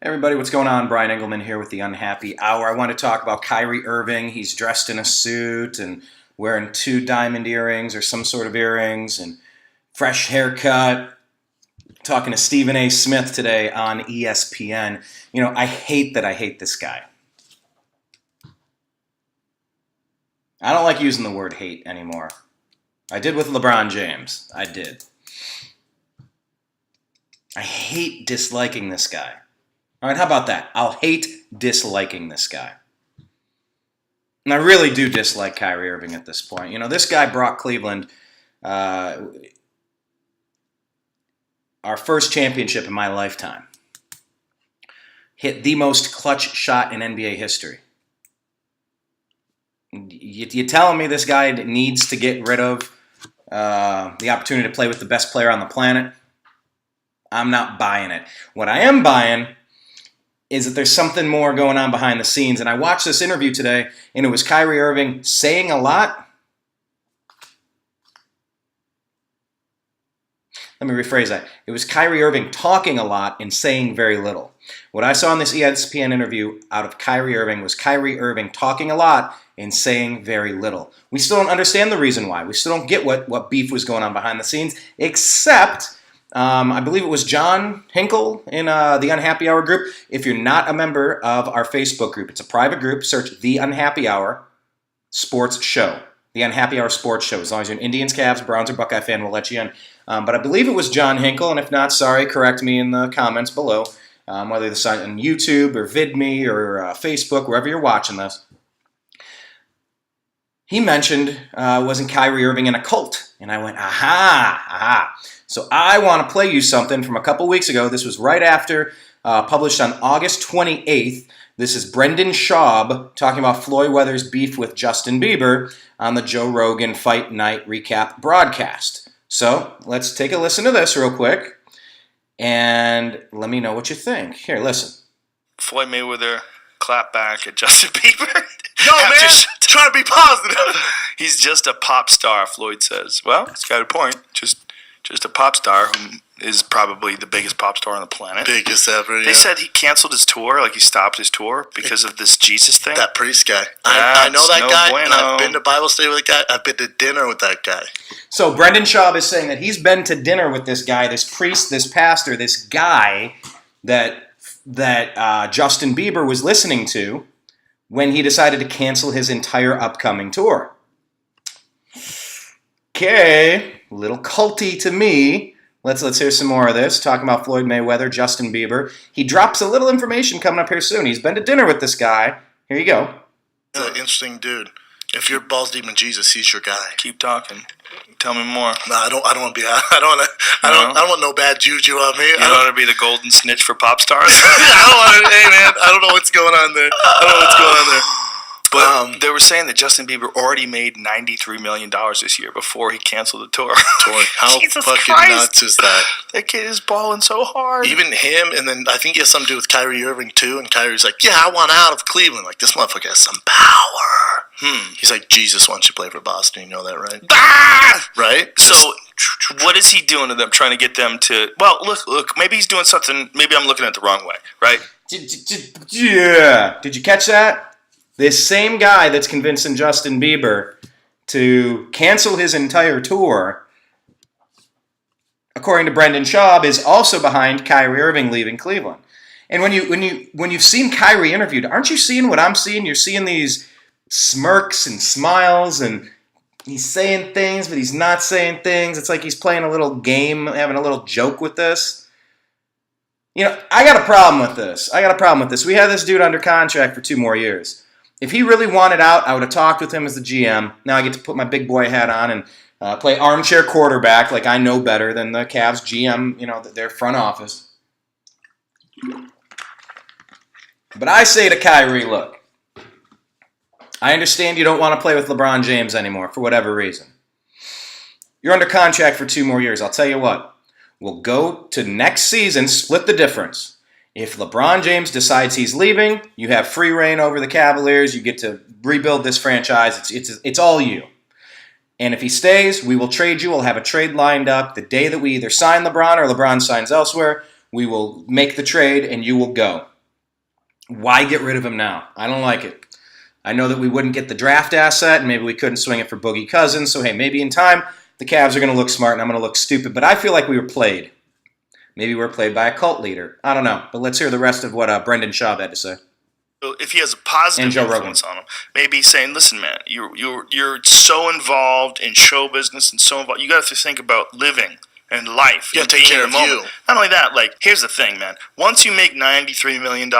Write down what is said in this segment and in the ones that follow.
Everybody, what's going on? Brian Engelman here with the Unhappy Hour. I want to talk about Kyrie Irving. He's dressed in a suit and wearing 2 diamond earrings or some sort of earrings and fresh haircut. Talking to Stephen A. Smith today on ESPN. I hate this guy. I don't like using the word hate anymore. I did with LeBron James. I did. I hate disliking this guy. All right, how about that? I'll hate disliking this guy. And I really do dislike Kyrie Irving at this point. This guy brought Cleveland our first championship in my lifetime. Hit the most clutch shot in NBA history. You telling me this guy needs to get rid of the opportunity to play with the best player on the planet? I'm not buying it. What I am buying is that there's something more going on behind the scenes. And I watched this interview today, and it was Kyrie Irving saying a lot. Let me rephrase that. It was Kyrie Irving talking a lot and saying very little. What I saw in this ESPN interview out of Kyrie Irving was Kyrie Irving talking a lot and saying very little. We still don't understand the reason why. We still don't get what beef was going on behind the scenes, except I believe it was John Hinkle in the Unhappy Hour group. If you're not a member of our Facebook group, it's a private group. Search The Unhappy Hour Sports Show. The Unhappy Hour Sports Show. As long as you're an Indians, Cavs, Browns, or Buckeye fan, we'll let you in. But I believe it was John Hinkle, and if not, sorry, correct me in the comments below. Whether it's on YouTube or VidMe or Facebook, wherever you're watching this. He mentioned, wasn't Kyrie Irving in a cult? And I went, aha. So I want to play you something from a couple weeks ago. This was right after, published on August 28th. This is Brendan Schaub talking about Floyd Mayweather's beef with Justin Bieber on the Joe Rogan Fight Night Recap broadcast. So let's take a listen to this real quick, and let me know what you think. Here, listen. Floyd Mayweather clap back at Justin Bieber. No, man, trying to be positive. He's just a pop star, Floyd says. Well, he's got a point. Just a pop star who is probably the biggest pop star on the planet. Biggest ever, yeah. They said he canceled his tour, like he stopped his tour because of this Jesus thing. That priest guy. I know that guy, bueno. and I've been to Bible study with that guy. I've been to dinner with that guy. So Brendan Schaub is saying that he's been to dinner with this guy, this priest, this pastor, this guy that Justin Bieber was listening to when he decided to cancel his entire upcoming tour. Okay, a little culty to me. Let's hear some more of this. Talking about Floyd Mayweather, Justin Bieber. He drops a little information coming up here soon. He's been to dinner with this guy. Here you go. He's an interesting dude. If you're balls deep in Jesus, he's your guy. Keep talking. Tell me more. No, I don't want to be. I don't want no bad juju on me. You don't want to be the golden snitch for pop stars. I don't want to. Hey man, I don't know what's going on there. But they were saying that Justin Bieber already made $93 million this year before he canceled the tour. How Jesus fucking Christ. nuts is that? That kid is balling so hard. Even him, and then I think he has something to do with Kyrie Irving too. And Kyrie's like, "Yeah, I want out of Cleveland. Like this motherfucker has some power." He's like, Jesus wants you to play for Boston. You know that, right? Right. So, what is he doing to them? Trying to get them to? Well, look. Maybe he's doing something. Maybe I'm looking at it the wrong way, right? Yeah. Did you catch that? This same guy that's convincing Justin Bieber to cancel his entire tour, according to Brendan Schaub, is also behind Kyrie Irving leaving Cleveland. And when you've seen Kyrie interviewed, aren't you seeing what I'm seeing? You're seeing these smirks and smiles, and he's saying things, but he's not saying things. It's like he's playing a little game, having a little joke with this. I got a problem with this. We had this dude under contract for 2 more years. If he really wanted out, I would have talked with him as the GM. Now I get to put my big boy hat on and play armchair quarterback like I know better than the Cavs GM, their front office. But I say to Kyrie, look, I understand you don't want to play with LeBron James anymore for whatever reason. You're under contract for 2 more years. I'll tell you what. We'll go to next season, split the difference. If LeBron James decides he's leaving, you have free reign over the Cavaliers. You get to rebuild this franchise. It's all you. And if he stays, we will trade you. We'll have a trade lined up. The day that we either sign LeBron or LeBron signs elsewhere, we will make the trade and you will go. Why get rid of him now? I don't like it. I know that we wouldn't get the draft asset, and maybe we couldn't swing it for Boogie Cousins. So, hey, maybe in time, the Cavs are going to look smart, and I'm going to look stupid. But I feel like we were played. Maybe we were played by a cult leader. I don't know. But let's hear the rest of what Brendan Schaub had to say. If he has a positive influence on him, maybe he's saying, "Listen, man, you're so involved in show business and so involved. You got to think about living and life. You got to take care of you. Not only that, like, here's the thing, man. Once you make $93 million,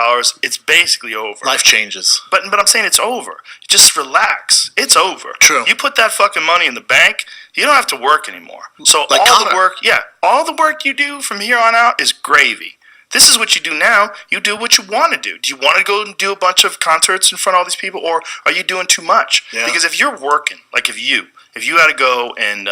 it's basically over. Life changes. But I'm saying it's over. Just relax. It's over. True. You put that fucking money in the bank, you don't have to work anymore. So like all the work you do from here on out is gravy. This is what you do now. You do what you want to do. Do you want to go and do a bunch of concerts in front of all these people, or are you doing too much? Yeah. Because if you're working, like if you had to go and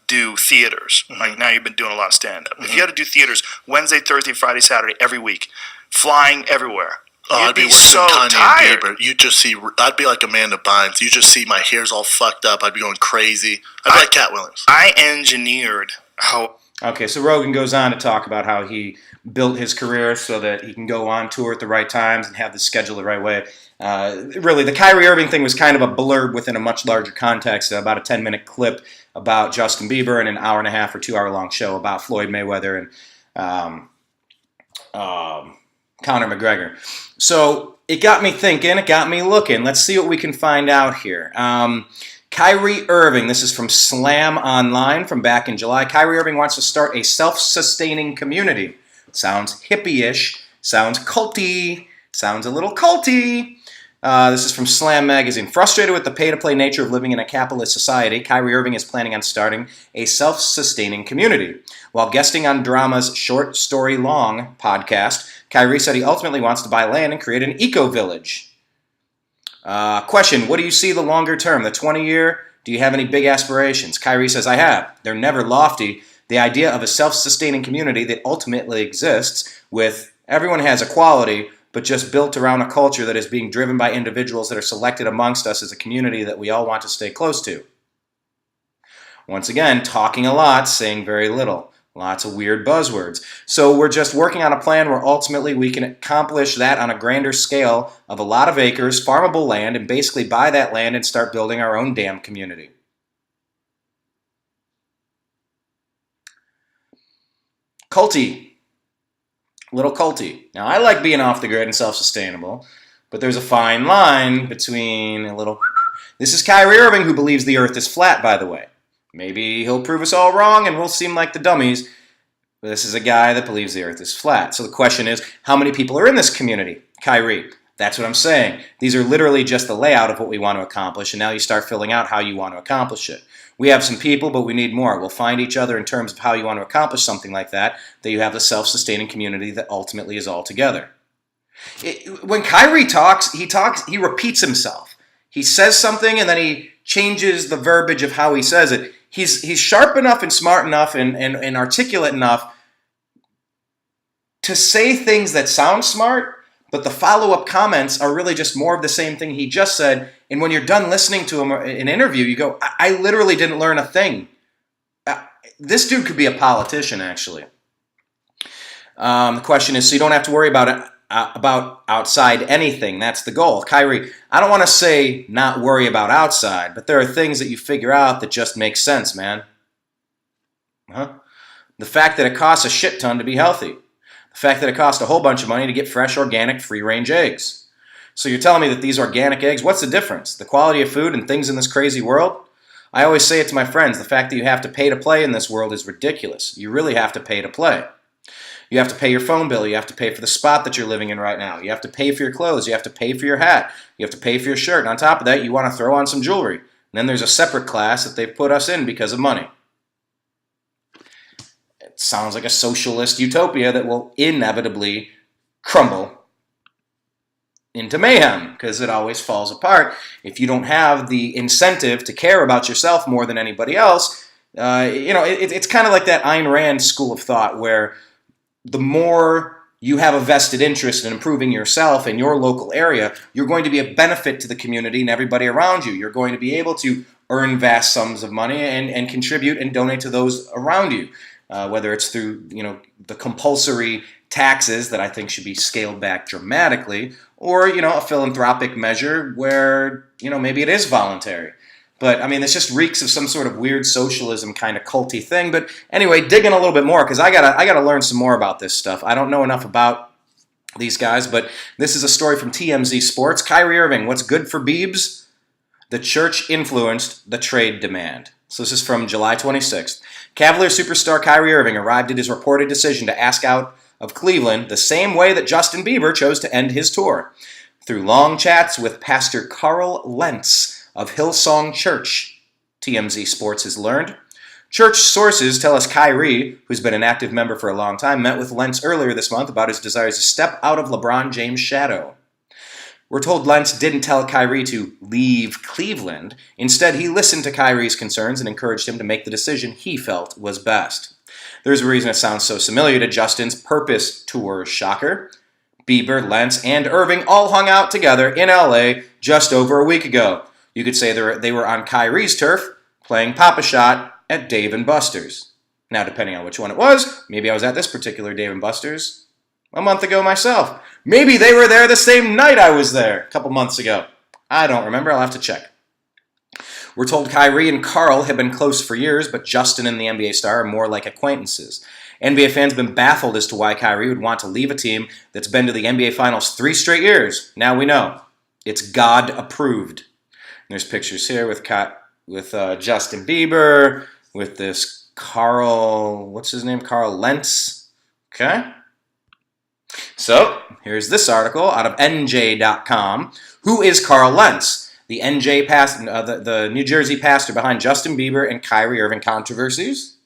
do theaters, like now you've been doing a lot of stand-up. If you had to do theaters Wednesday, Thursday, Friday, Saturday, every week, flying everywhere, I'd be worse so than Kanye tired. and Bieber. You just see, I'd be like Amanda Bynes. You just see my hair's all fucked up. I'd be going crazy. I'd be like Cat Williams. I engineered how... Okay, so Rogan goes on to talk about how he built his career so that he can go on tour at the right times and have the schedule the right way. Really, the Kyrie Irving thing was kind of a blurb within a much larger context, about a 10-minute clip about Justin Bieber and an hour and a half or 2 hour long show about Floyd Mayweather and Conor McGregor. So it got me thinking, it got me looking. Let's see what we can find out here. Kyrie Irving, this is from Slam Online from back in July. Kyrie Irving wants to start a self-sustaining community. Sounds hippie-ish, sounds culty, sounds a little culty. This is from Slam Magazine. Frustrated with the pay-to-play nature of living in a capitalist society, Kyrie Irving is planning on starting a self-sustaining community. While guesting on Drama's Short Story Long podcast, Kyrie said he ultimately wants to buy land and create an eco-village. Question, what do you see the longer term, the 20-year? Do you have any big aspirations? Kyrie says, I have. They're never lofty. The idea of a self-sustaining community that ultimately exists with everyone has equality, but just built around a culture that is being driven by individuals that are selected amongst us as a community that we all want to stay close to. Once again, talking a lot, saying very little. Lots of weird buzzwords. So we're just working on a plan where ultimately we can accomplish that on a grander scale of a lot of acres, farmable land, and basically buy that land and start building our own damn community. Culty. Little culty. Now, I like being off the grid and self-sustainable, but there's a fine line between a little... This is Kyrie Irving, who believes the earth is flat, by the way. Maybe he'll prove us all wrong and we'll seem like the dummies. But this is a guy that believes the earth is flat. So the question is, how many people are in this community? Kyrie. That's what I'm saying. These are literally just the layout of what we want to accomplish, and now you start filling out how you want to accomplish it. We have some people, but we need more. We'll find each other in terms of how you want to accomplish something like that you have the self-sustaining community that ultimately is all together. When Kyrie talks, he repeats himself. He says something and then he changes the verbiage of how he says it. He's sharp enough and smart enough and articulate enough to say things that sound smart, but the follow-up comments are really just more of the same thing he just said. And when you're done listening to him in an interview, you go, I literally didn't learn a thing. This dude could be a politician, actually. The question is, so you don't have to worry about outside anything. That's the goal. Kyrie, I don't want to say not worry about outside, but there are things that you figure out that just make sense, man. The fact that it costs a shit ton to be healthy. The fact that it costs a whole bunch of money to get fresh, organic, free-range eggs. So you're telling me that these organic eggs, what's the difference? The quality of food and things in this crazy world? I always say it to my friends, the fact that you have to pay to play in this world is ridiculous. You really have to pay to play. You have to pay your phone bill. You have to pay for the spot that you're living in right now. You have to pay for your clothes. You have to pay for your hat. You have to pay for your shirt. And on top of that, you want to throw on some jewelry. And then there's a separate class that they've put us in because of money. It sounds like a socialist utopia that will inevitably crumble into mayhem because it always falls apart. If you don't have the incentive to care about yourself more than anybody else, it's kind of like that Ayn Rand school of thought where the more you have a vested interest in improving yourself in your local area, you're going to be a benefit to the community and everybody around you. You're going to be able to earn vast sums of money and contribute and donate to those around you, whether it's through the compulsory taxes that I think should be scaled back dramatically, or, a philanthropic measure where, maybe it is voluntary. But, I mean, this just reeks of some sort of weird socialism kind of culty thing. But anyway, dig in a little bit more, because I gotta learn some more about this stuff. I don't know enough about these guys, but this is a story from TMZ Sports. Kyrie Irving, what's good for Biebs? The church influenced the trade demand. So this is from July 26th. Cavaliers superstar Kyrie Irving arrived at his reported decision to ask out of Cleveland the same way that Justin Bieber chose to end his tour, through long chats with Pastor Carl Lentz of Hillsong Church, TMZ Sports has learned. Church sources tell us Kyrie, who's been an active member for a long time, met with Lentz earlier this month about his desires to step out of LeBron James' shadow. We're told Lentz didn't tell Kyrie to leave Cleveland. Instead, he listened to Kyrie's concerns and encouraged him to make the decision he felt was best. There's a reason it sounds so familiar to Justin's Purpose Tour, shocker. Bieber, Lentz, and Irving all hung out together in LA just over a week ago. You could say they were on Kyrie's turf, playing Pop-A-Shot at Dave & Buster's. Now, depending on which one it was, maybe I was at this particular Dave & Buster's a month ago myself. Maybe they were there the same night I was there a couple months ago. I don't remember. I'll have to check. We're told Kyrie and Carl have been close for years, but Justin and the NBA star are more like acquaintances. NBA fans have been baffled as to why Kyrie would want to leave a team that's been to the NBA Finals 3 straight years. Now we know. It's God-approved. There's pictures here with Justin Bieber, with this Carl Lentz. Okay? So, here's this article out of NJ.com. Who is Carl Lentz? The NJ pastor, the New Jersey pastor behind Justin Bieber and Kyrie Irving controversies.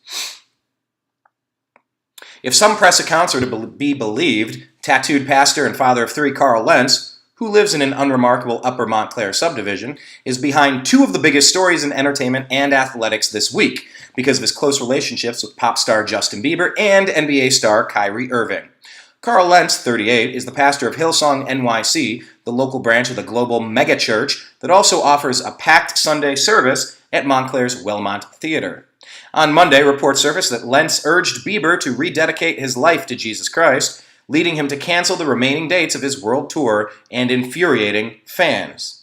If some press accounts are to be believed, tattooed pastor and father of 3 Carl Lentz, who lives in an unremarkable Upper Montclair subdivision, is behind 2 of the biggest stories in entertainment and athletics this week because of his close relationships with pop star Justin Bieber and NBA star Kyrie Irving. Carl Lentz, 38, is the pastor of Hillsong NYC, the local branch of the global megachurch that also offers a packed Sunday service at Montclair's Wellmont Theater. On Monday, reports surfaced that Lentz urged Bieber to rededicate his life to Jesus Christ, leading him to cancel the remaining dates of his world tour and infuriating fans.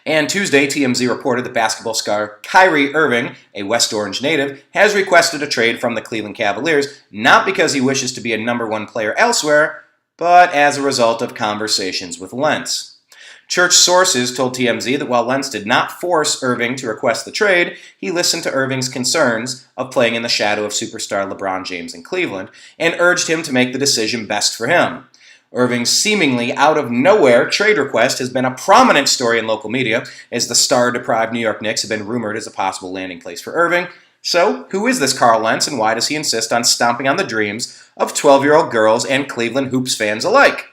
And Tuesday, TMZ reported that basketball star Kyrie Irving, a West Orange native, has requested a trade from the Cleveland Cavaliers, not because he wishes to be a number 1 player elsewhere, but as a result of conversations with Lentz. Church sources told TMZ that while Lentz did not force Irving to request the trade, he listened to Irving's concerns of playing in the shadow of superstar LeBron James in Cleveland and urged him to make the decision best for him. Irving's seemingly out-of-nowhere trade request has been a prominent story in local media, as the star-deprived New York Knicks have been rumored as a possible landing place for Irving. So, who is this Carl Lentz, and why does he insist on stomping on the dreams of 12-year-old girls and Cleveland Hoops fans alike?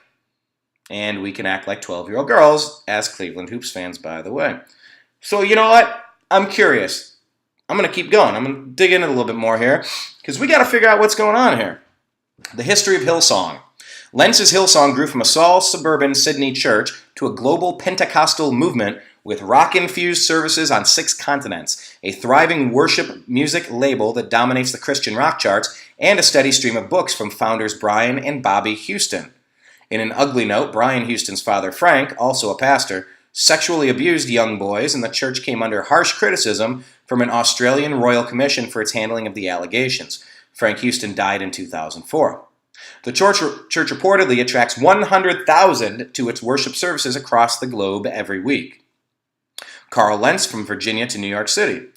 And we can act like 12-year-old girls as Cleveland Hoops fans, by the way. So, you know what? I'm curious. I'm going to keep going. I'm going to dig in a little bit more here, because we got to figure out what's going on here. The history of Hillsong. Lentz's Hillsong grew from a small suburban Sydney church to a global Pentecostal movement with rock-infused services on 6 continents, a thriving worship music label that dominates the Christian rock charts, and a steady stream of books from founders Brian and Bobby Houston. In an ugly note, Brian Houston's father, Frank, also a pastor, sexually abused young boys, and the church came under harsh criticism from an Australian Royal Commission for its handling of the allegations. Frank Houston died in 2004. The church reportedly attracts 100,000 to its worship services across the globe every week. Carl Lentz from Virginia to New York City.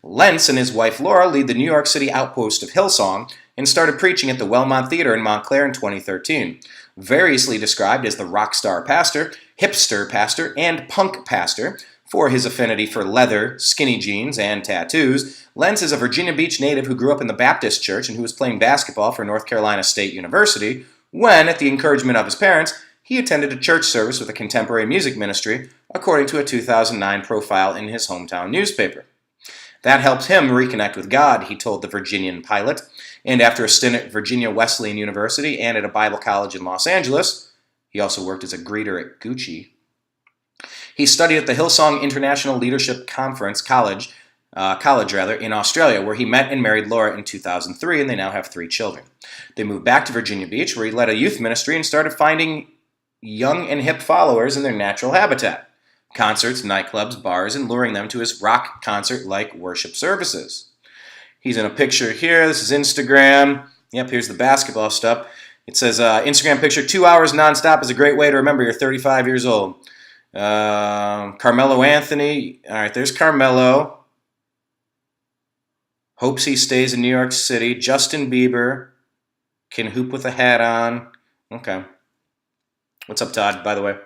Lentz and his wife Laura lead the New York City outpost of Hillsong and started preaching at the Wellmont Theater in Montclair in 2013. Variously described as the rock star pastor, hipster pastor, and punk pastor, for his affinity for leather, skinny jeans, and tattoos, Lentz is a Virginia Beach native who grew up in the Baptist church and who was playing basketball for North Carolina State University when, at the encouragement of his parents, he attended a church service with a contemporary music ministry, according to a 2009 profile in his hometown newspaper. That helped him reconnect with God, he told the Virginian Pilot, and after a stint at Virginia Wesleyan University and at a Bible college in Los Angeles, he also worked as a greeter at Gucci. He studied at the Hillsong International Leadership Conference College college in Australia, where he met and married Laura in 2003, and they now have 3 children. They moved back to Virginia Beach, where he led a youth ministry and started finding young and hip followers in their natural habitat: concerts, nightclubs, bars, and luring them to his rock concert-like worship services. He's in a picture here. This is Instagram. Yep, here's the basketball stuff. It says, Instagram picture, 2 hours nonstop is a great way to remember you're 35 years old. Carmelo Anthony. All right, there's Carmelo. Hopes he stays in New York City. Justin Bieber. Can hoop with a hat on. Okay. What's up, Todd, by the way?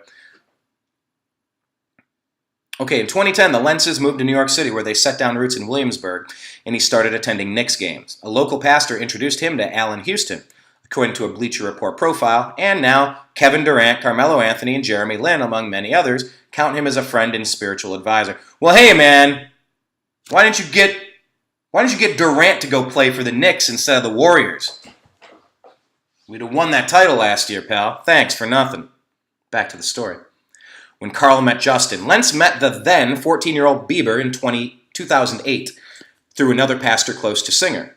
Okay, in 2010, the Lentzes moved to New York City, where they set down roots in Williamsburg, and he started attending Knicks games. A local pastor introduced him to Allen Houston, according to a Bleacher Report profile, and now Kevin Durant, Carmelo Anthony, and Jeremy Lin, among many others, count him as a friend and spiritual advisor. Well, hey, man, why didn't you get Durant to go play for the Knicks instead of the Warriors? We'd have won that title last year, pal. Thanks for nothing. Back to the story. When Carl met Justin, Lentz met the then 14-year-old Bieber in 2008 through another pastor close to Singer.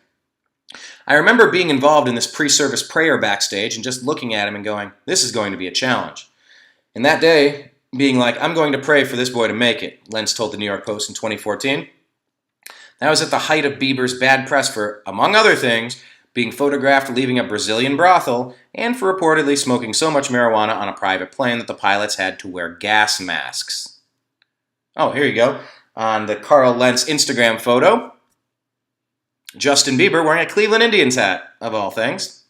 I remember being involved in this pre-service prayer backstage and just looking at him and going, this is going to be a challenge. And that day, being like, I'm going to pray for this boy to make it, Lentz told the New York Post in 2014. That was at the height of Bieber's bad press for, among other things, being photographed leaving a Brazilian brothel, and for reportedly smoking so much marijuana on a private plane that the pilots had to wear gas masks. Oh, here you go. On the Carl Lentz Instagram photo, Justin Bieber wearing a Cleveland Indians hat, of all things.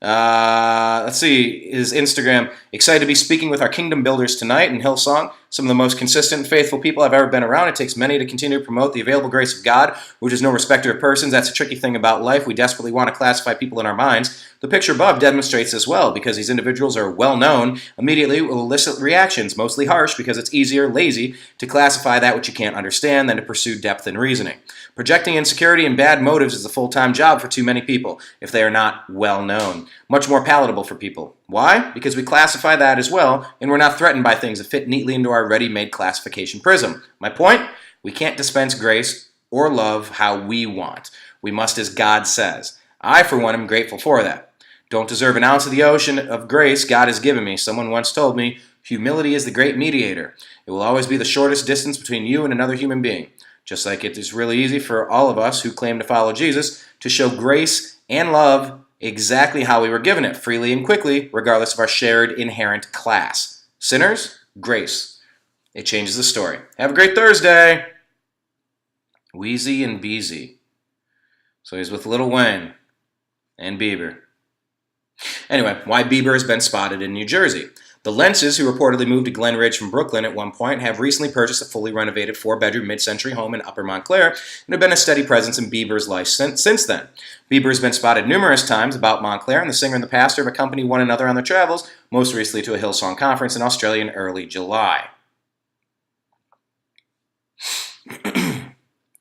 Let's see, his Instagram. Excited to be speaking with our kingdom builders tonight in Hillsong, some of the most consistent and faithful people I've ever been around. It takes many to continue to promote the available grace of God, which is no respecter of persons. That's a tricky thing about life. We desperately want to classify people in our minds. The picture above demonstrates this well, because these individuals are well known, immediately will elicit reactions, mostly harsh, because it's easier, lazy, to classify that which you can't understand than to pursue depth and reasoning. Projecting insecurity and bad motives is a full-time job for too many people, if they are not well known. Much more palatable for people. Why? Because we classify that as well, and we're not threatened by things that fit neatly into our ready-made classification prism. My point? We can't dispense grace or love how we want. We must as God says. I, for one, am grateful for that. Don't deserve an ounce of the ocean of grace God has given me. Someone once told me, humility is the great mediator. It will always be the shortest distance between you and another human being. Just like it is really easy for all of us who claim to follow Jesus to show grace and love exactly how we were given it, freely and quickly, regardless of our shared inherent class. Sinners, grace. It changes the story. Have a great Thursday. Wheezy and Beezy. So he's with Lil Wayne and Bieber. Anyway, why Bieber has been spotted in New Jersey. The Lentzes, who reportedly moved to Glen Ridge from Brooklyn at one point, have recently purchased a fully renovated 4-bedroom mid-century home in Upper Montclair and have been a steady presence in Bieber's life since then. Bieber has been spotted numerous times about Montclair, and the singer and the pastor have accompanied one another on their travels, most recently to a Hillsong conference in Australia in early July.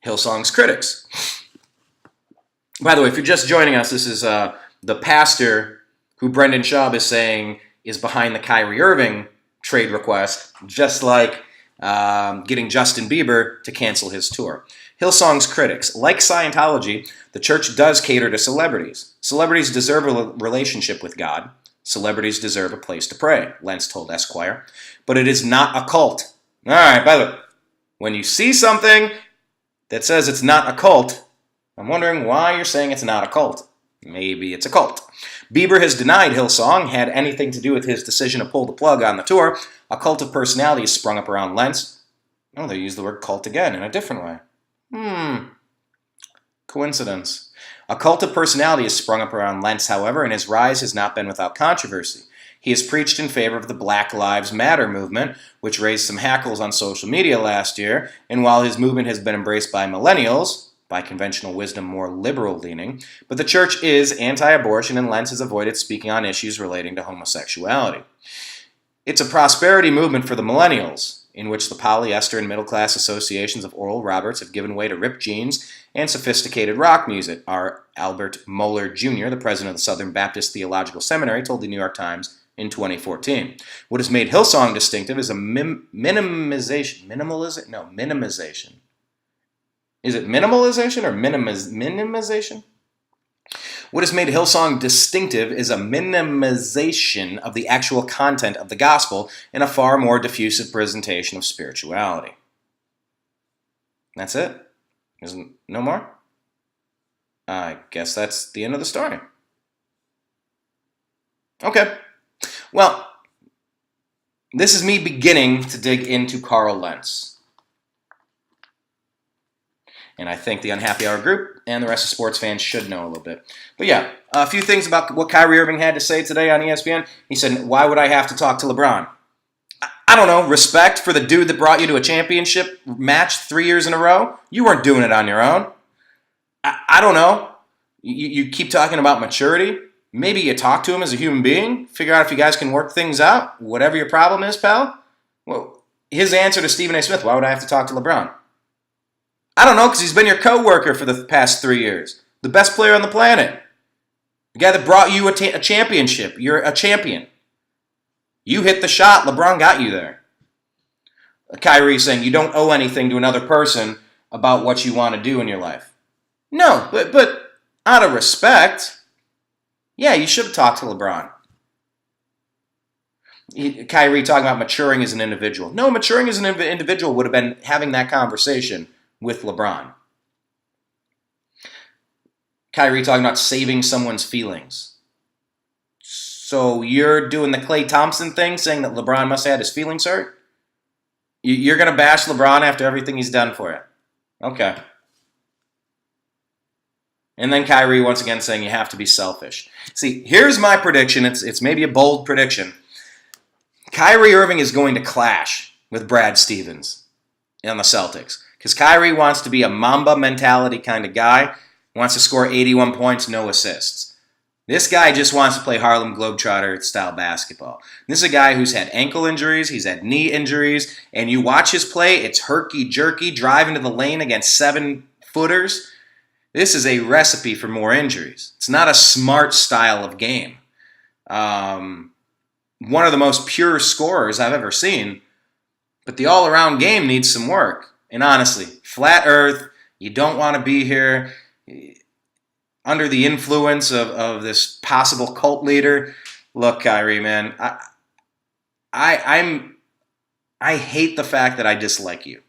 Hillsong's critics. By the way, if you're just joining us, this is the pastor who Brendan Schaub is saying is behind the Kyrie Irving trade request, just like getting Justin Bieber to cancel his tour. Hillsong's critics. Like Scientology, the church does cater to celebrities. Celebrities deserve a relationship with God. Celebrities deserve a place to pray, Lentz told Esquire. But it is not a cult. All right, by the way, when you see something that says it's not a cult, I'm wondering why you're saying it's not a cult. Maybe it's a cult. Bieber has denied Hillsong had anything to do with his decision to pull the plug on the tour. A cult of personality has sprung up around Lentz. Oh, they use the word cult again in a different way. Coincidence. A cult of personality has sprung up around Lentz, however, and his rise has not been without controversy. He has preached in favor of the Black Lives Matter movement, which raised some hackles on social media last year, and while his movement has been embraced by millennials, by conventional wisdom more liberal-leaning, but the church is anti-abortion, and Lentz has avoided speaking on issues relating to homosexuality. It's a prosperity movement for the millennials, in which the polyester and middle-class associations of Oral Roberts have given way to ripped jeans and sophisticated rock music. R. Albert Mohler Jr., the president of the Southern Baptist Theological Seminary, told the New York Times in 2014. What has made Hillsong distinctive is a minimization. Is it minimalization or minimization? What has made Hillsong distinctive is a minimization of the actual content of the gospel and a far more diffusive presentation of spirituality. That's it? Isn't no more? I guess that's the end of the story. Okay. Well, this is me beginning to dig into Carl Lentz. And I think the Unhappy Hour group and the rest of sports fans should know a little bit. But yeah, a few things about what Kyrie Irving had to say today on ESPN. He said, why would I have to talk to LeBron? I don't know, respect for the dude that brought you to a championship match 3 years in a row? You weren't doing it on your own. I don't know. You keep talking about maturity. Maybe you talk to him as a human being. Figure out if you guys can work things out. Whatever your problem is, pal. Well, his answer to Stephen A. Smith, why would I have to talk to LeBron? I don't know, because he's been your co-worker for the past 3 years. The best player on the planet. The guy that brought you a championship. You're a champion. You hit the shot. LeBron got you there. Kyrie saying you don't owe anything to another person about what you want to do in your life. No, but out of respect, yeah, you should have talked to LeBron. Kyrie talking about maturing as an individual. No, maturing as an individual would have been having that conversation with LeBron. Kyrie talking about saving someone's feelings. So you're doing the Klay Thompson thing, saying that LeBron must have had his feelings hurt? You're going to bash LeBron after everything he's done for you? Okay. And then Kyrie once again saying you have to be selfish. See, here's my prediction. It's maybe a bold prediction. Kyrie Irving is going to clash with Brad Stevens on the Celtics. Because Kyrie wants to be a Mamba mentality kind of guy. Wants to score 81 points, no assists. This guy just wants to play Harlem Globetrotter style basketball. This is a guy who's had ankle injuries, he's had knee injuries, and you watch his play, it's herky-jerky, driving to the lane against 7-footers. This is a recipe for more injuries. It's not a smart style of game. One of the most pure scorers I've ever seen, but the all-around game needs some work. And honestly, flat earth, you don't want to be here under the influence of this possible cult leader. Look, Kyrie, man, I hate the fact that I dislike you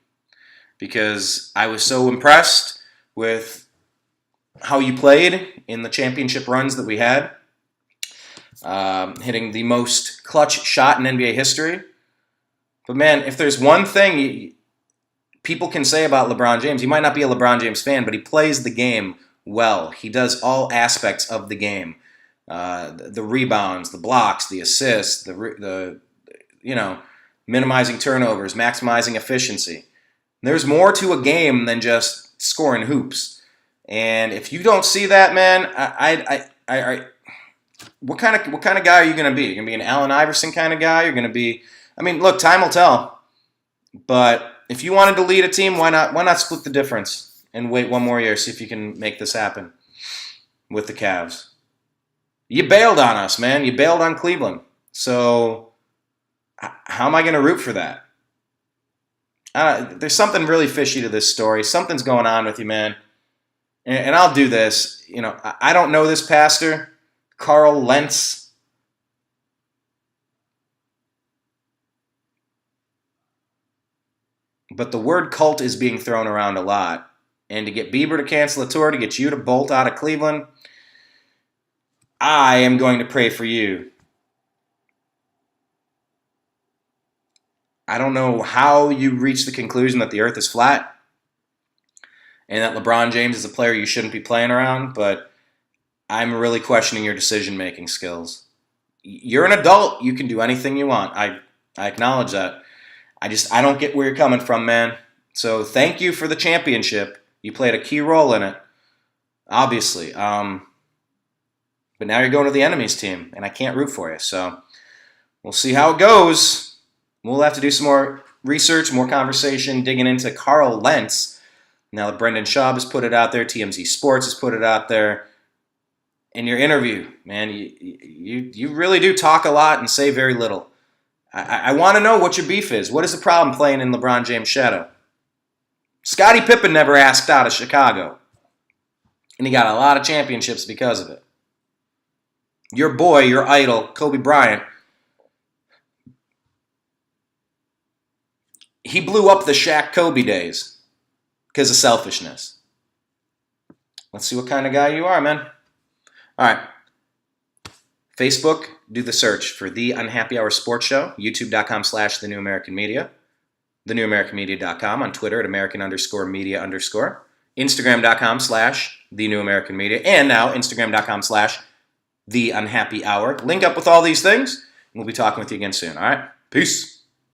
because I was so impressed with how you played in the championship runs that we had, hitting the most clutch shot in NBA history. But man, if there's one thing people can say about LeBron James, he might not be a LeBron James fan, but he plays the game well. He does all aspects of the game. The rebounds, the blocks, the assists, the minimizing turnovers, maximizing efficiency. There's more to a game than just scoring hoops. And if you don't see that, man, what kind of guy are you going to be? You're going to be an Allen Iverson kind of guy? You're going to be, look, time will tell. But if you wanted to lead a team, why not split the difference and wait one more year, see if you can make this happen with the Cavs? You bailed on us, man. You bailed on Cleveland. So how am I going to root for that? There's something really fishy to this story. Something's going on with you, man. And I'll do this. I don't know this pastor, Carl Lentz. But the word cult is being thrown around a lot. And to get Bieber to cancel a tour, to get you to bolt out of Cleveland, I am going to pray for you. I don't know how you reach the conclusion that the earth is flat and that LeBron James is a player you shouldn't be playing around, but I'm really questioning your decision-making skills. You're an adult. You can do anything you want. I acknowledge that. I don't get where you're coming from, man. So thank you for the championship. You played a key role in it, obviously. But now you're going to the enemy's team, and I can't root for you. So we'll see how it goes. We'll have to do some more research, more conversation, digging into Carl Lentz. Now that Brendan Schaub has put it out there, TMZ Sports has put it out there. In your interview, man, you really do talk a lot and say very little. I want to know what your beef is. What is the problem playing in LeBron James' shadow? Scottie Pippen never asked out of Chicago. And he got a lot of championships because of it. Your boy, your idol, Kobe Bryant, he blew up the Shaq Kobe days because of selfishness. Let's see what kind of guy you are, man. All right. Facebook, do the search for The Unhappy Hour Sports Show, youtube.com/TheNewAmericanMedia, TheNewAmericanMedia.com, on Twitter at American_media_, Instagram.com/TheNewAmericanMedia, and now Instagram.com/TheUnhappyHour. Link up with all these things, and we'll be talking with you again soon, all right? Peace.